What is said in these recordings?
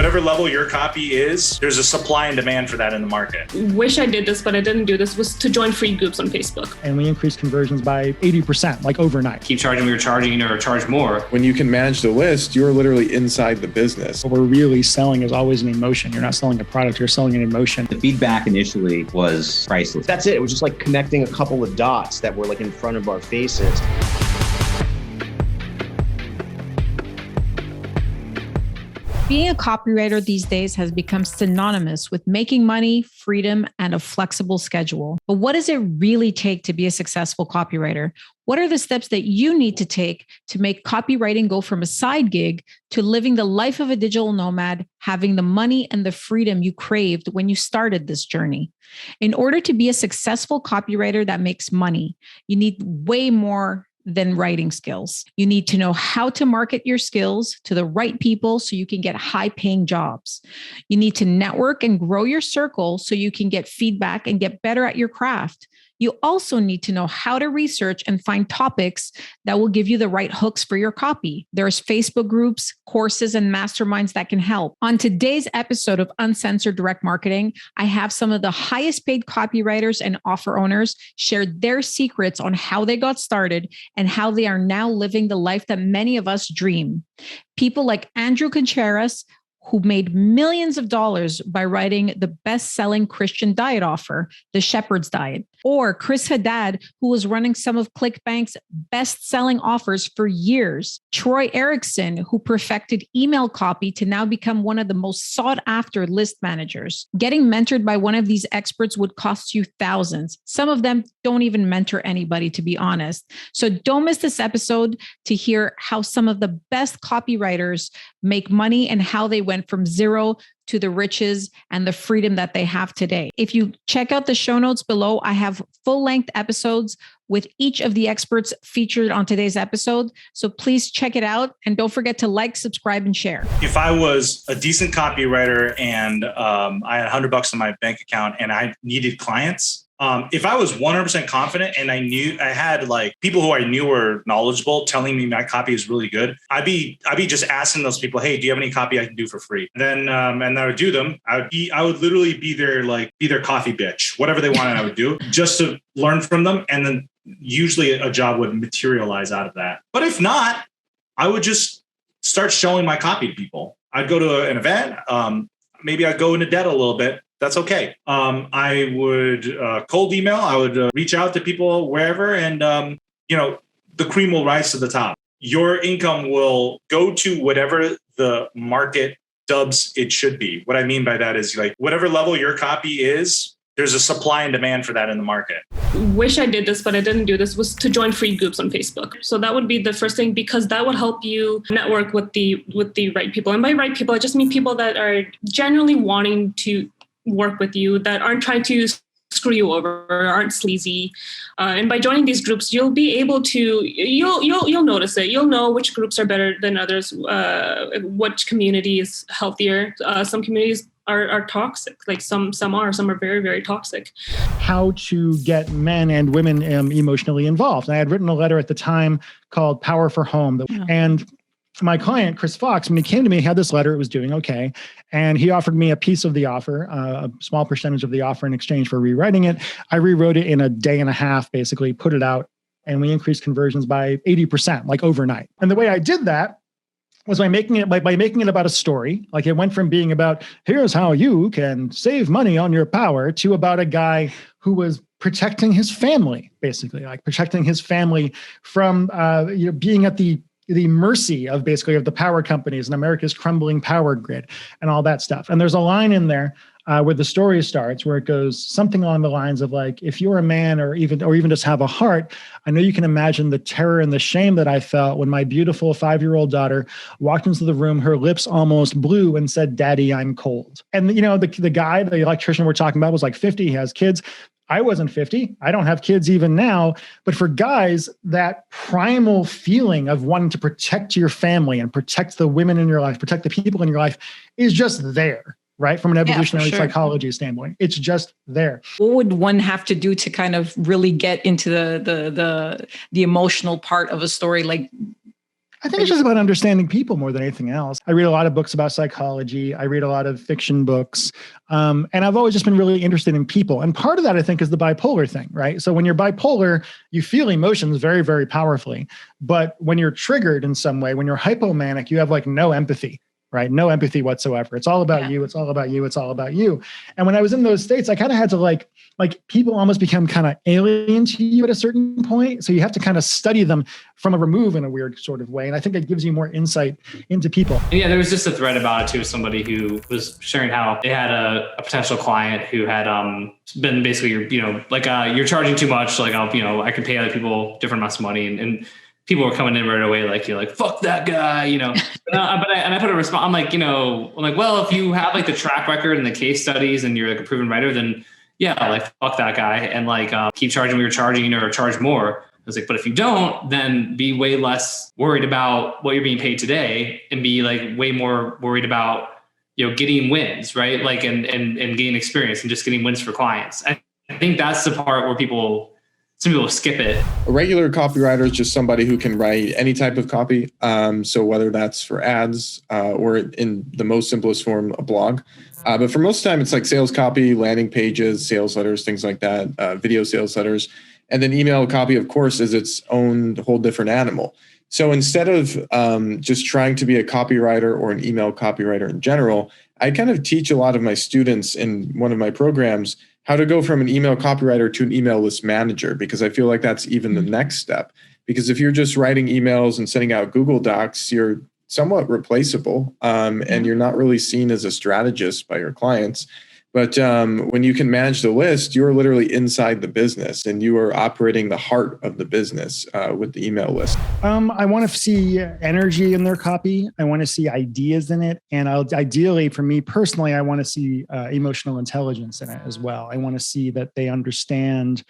Whatever level your copy is, there's a supply and demand for that in the market. Wish I did this, but I didn't do this, was to join free groups on Facebook. And we increased conversions by 80%, like overnight. Keep charging what you're charging or charge more. When you can manage the list, you're literally inside the business. What we're really selling is always an emotion. You're not selling a product, you're selling an emotion. The feedback initially was priceless. That's it. It was just like connecting a couple of dots that were like in front of our faces. Being a copywriter these days has become synonymous with making money, freedom, and a flexible schedule. But what does it really take to be a successful copywriter? What are the steps that you need to take to make copywriting go from a side gig to living the life of a digital nomad, having the money and the freedom you craved when you started this journey? In order to be a successful copywriter that makes money, you need way more than writing skills. You need to know how to market your skills to the right people so you can get high-paying jobs. You need to network and grow your circle so you can get feedback and get better at your craft. You also need to know how to research and find topics that will give you the right hooks for your copy. There's Facebook groups, courses, and masterminds that can help. On today's episode of Uncensored Direct Marketing, I have some of the highest paid copywriters and offer owners share their secrets on how they got started and how they are now living the life that many of us dream. People like Andrew Contreras, who made millions of dollars by writing the best-selling Christian diet offer, The Shepherd's Diet, or Chris Haddad, who was running some of ClickBank's best-selling offers for years, Troy Ericson, who perfected email copy to now become one of the most sought-after list managers. Getting mentored by one of these experts would cost you thousands. Some of them don't even mentor anybody, to be honest. So don't miss this episode to hear how some of the best copywriters make money and how they went from zero to the riches and the freedom that they have today. If you check out the show notes below, I have full-length episodes with each of the experts featured on today's episode. So please check it out. And don't forget to like, subscribe, and share. If I was a decent copywriter and I had $100 in my bank account and I needed clients, if I was 100% confident and I knew I had like people who I knew were knowledgeable telling me my copy is really good, I'd be just asking those people, hey, do you have any copy I can do for free? Then and I would do them. I would literally be their coffee bitch, whatever they wanted, I would do just to learn from them. And then usually a job would materialize out of that. But if not, I would just start showing my copy to people. I'd go to an event. Maybe I'd go into debt a little bit. That's okay. I would cold email. I would reach out to people wherever, and the cream will rise to the top. Your income will go to whatever the market dubs it should be. What I mean by that is like whatever level your copy is, there's a supply and demand for that in the market. Wish I did this, but I didn't do this, was to join free groups on Facebook. So that would be the first thing, because that would help you network with the right people. And by right people, I just mean people that are genuinely wanting to work with you, that aren't trying to screw you over, aren't sleazy. And by joining these groups, you'll be able to, you'll notice it. You'll know which groups are better than others, which community is healthier. Some communities are toxic, like some are very, very toxic. How to get men and women emotionally involved. And I had written a letter at the time called Power for Home. And my client, Chris Fox, when he came to me, he had this letter, it was doing okay. And he offered me a piece of the offer, a small percentage of the offer in exchange for rewriting it. I rewrote it in a day and a half, basically put it out, and we increased conversions by 80%, like overnight. And the way I did that was by making it about a story. Like it went from being about, here's how you can save money on your power, to about a guy who was protecting his family, basically, like protecting his family from being at the mercy of the power companies and America's crumbling power grid and all that stuff. And there's a line in there where the story starts, where it goes something along the lines of like, if you're a man or even just have a heart, I know you can imagine the terror and the shame that I felt when my beautiful 5-year-old daughter walked into the room, her lips almost blue, and said, "Daddy, I'm cold." And the guy, the electrician we're talking about, was like 50. He has kids. I wasn't 50. I don't have kids even now. But for guys, that primal feeling of wanting to protect your family and protect the women in your life, protect the people in your life, is just there, right? From an evolutionary psychology standpoint, it's just there. What would one have to do to kind of really get into the emotional part of a story? Like, I think it's just about understanding people more than anything else. I read a lot of books about psychology. I read a lot of fiction books. And I've always just been really interested in people. And part of that, I think, is the bipolar thing, right? So when you're bipolar, you feel emotions very, very powerfully. But when you're triggered in some way, when you're hypomanic, you have like no empathy. Right? No empathy whatsoever. It's all about you. It's all about you. It's all about you. And when I was in those states, I kind of had to like people almost become kind of alien to you at a certain point. So you have to kind of study them from a remove in a weird sort of way. And I think it gives you more insight into people. Yeah, there was just a thread about it too. Somebody who was sharing how they had a potential client who had been basically, you're charging too much. Like, I can pay other people different amounts of money and people were coming in right away, like, you're like, fuck that guy, But I put a response. I'm like, well, if you have like the track record and the case studies and you're like a proven writer, then yeah, like fuck that guy and like keep charging what you're charging or charge more. I was like, but if you don't, then be way less worried about what you're being paid today and be like way more worried about getting wins, right? Like and gaining experience and just getting wins for clients. I think that's the part where some people skip it. A regular copywriter is just somebody who can write any type of copy. So whether that's for ads or in the most simplest form, a blog. But for most of the time, it's like sales copy, landing pages, sales letters, things like that, video sales letters. And then email copy, of course, is its own whole different animal. So instead of just trying to be a copywriter or an email copywriter in general, I kind of teach a lot of my students in one of my programs how to go from an email copywriter to an email list manager, because I feel like that's even the next step. Because if you're just writing emails and sending out Google Docs, you're somewhat replaceable and you're not really seen as a strategist by your clients. But when you can manage the list, you're literally inside the business and you are operating the heart of the business with the email list. I want to see energy in their copy. I want to see ideas in it. And ideally, for me personally, I want to see emotional intelligence in it as well. I want to see that they understand,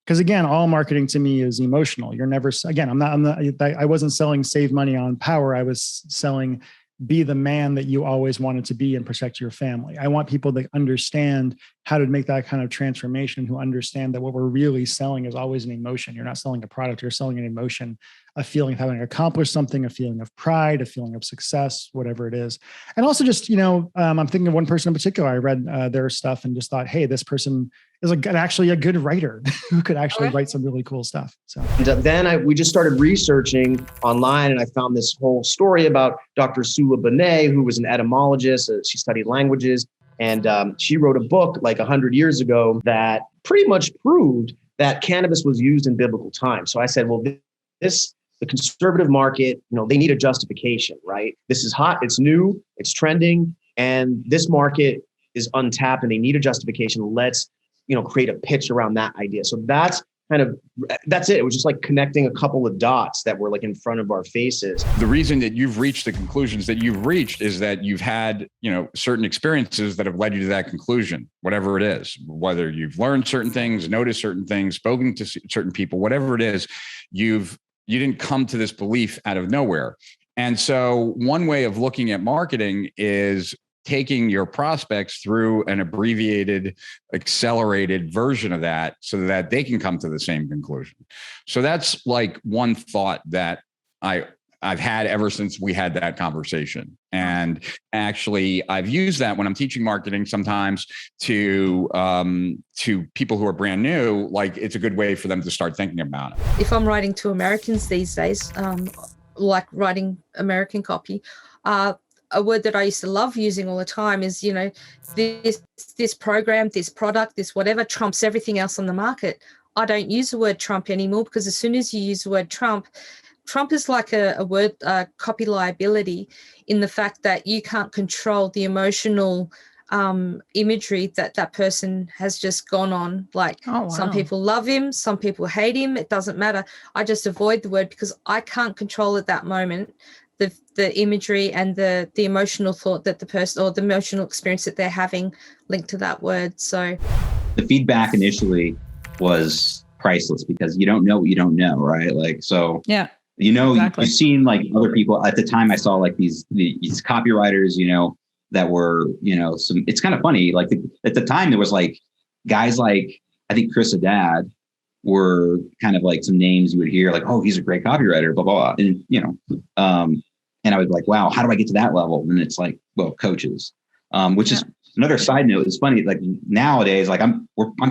because again, all marketing to me is emotional. You're never, again, I wasn't selling save money on power. I was selling be the man that you always wanted to be and protect your family. I want people that understand how to make that kind of transformation, who understand that what we're really selling is always an emotion. You're not selling a product, you're selling an emotion, a feeling of having accomplished something, a feeling of pride, a feeling of success, whatever it is. And also just, I'm thinking of one person in particular. I read their stuff and just thought, hey, this person is actually a good writer who could actually write some really cool stuff. So then we just started researching online, and I found this whole story about Dr. Sula Benet, who was an etymologist. She studied languages, and she wrote a book like 100 years ago that pretty much proved that cannabis was used in biblical times. So I said, well, the conservative market, they need a justification, right? This is hot, it's new, it's trending, and this market is untapped and they need a justification. Let's create a pitch around that idea. So that's it. It was just like connecting a couple of dots that were like in front of our faces. The reason that you've reached the conclusions that you've reached is that you've had, certain experiences that have led you to that conclusion, whatever it is, whether you've learned certain things, noticed certain things, spoken to certain people, whatever it is, you didn't come to this belief out of nowhere. And so one way of looking at marketing is taking your prospects through an abbreviated, accelerated version of that so that they can come to the same conclusion. So that's like one thought that I've had ever since we had that conversation. And actually, I've used that when I'm teaching marketing sometimes to people who are brand new. Like, it's a good way for them to start thinking about it. If I'm writing to Americans these days, like writing American copy, a word that I used to love using all the time is, this program, this product, this whatever trumps everything else on the market. I don't use the word Trump anymore, because as soon as you use the word Trump is like a word, copy liability, in the fact that you can't control the emotional imagery that person has just gone on. Like, Some people love him, some people hate him. It doesn't matter. I just avoid the word because I can't control at that moment the imagery and the emotional thought that the person, or the emotional experience that they're having linked to that word. So the feedback initially was priceless, because you don't know what you don't know, right? Like, so yeah, exactly. You've seen like other people at the time. I saw like these copywriters, that were, it's kind of funny. Like at the time there was like guys like, I think Haddad, were kind of like some names you would hear, like, oh, he's a great copywriter, blah, blah, blah. And, and I was like, wow, how do I get to that level? And it's like, well, coaches, which is another side note. It's funny, like nowadays, like I'm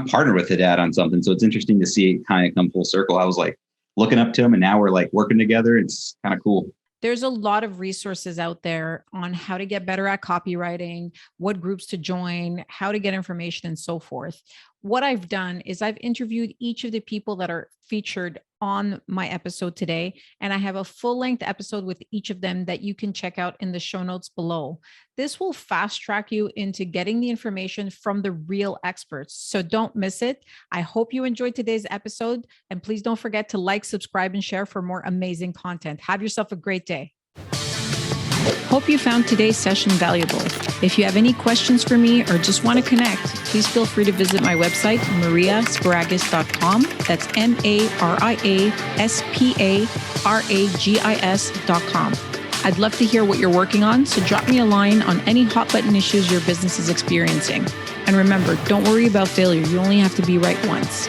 partnered with Haddad on something. So it's interesting to see it kind of come full circle. I was like looking up to him and now we're like working together. It's kind of cool. There's a lot of resources out there on how to get better at copywriting, what groups to join, how to get information, and so forth. What I've done is I've interviewed each of the people that are featured on my episode today, and I have a full-length episode with each of them that you can check out in the show notes below. This will fast track you into getting the information from the real experts, so don't miss it. I hope you enjoyed today's episode, and please don't forget to like, subscribe, and share for more amazing content. Have yourself a great day. Hope you found today's session valuable. If you have any questions for me or just want to connect, please feel free to visit my website, mariasparagis.com. That's mariasparagis.com. I'd love to hear what you're working on, so drop me a line on any hot button issues your business is experiencing. And remember, don't worry about failure. You only have to be right once.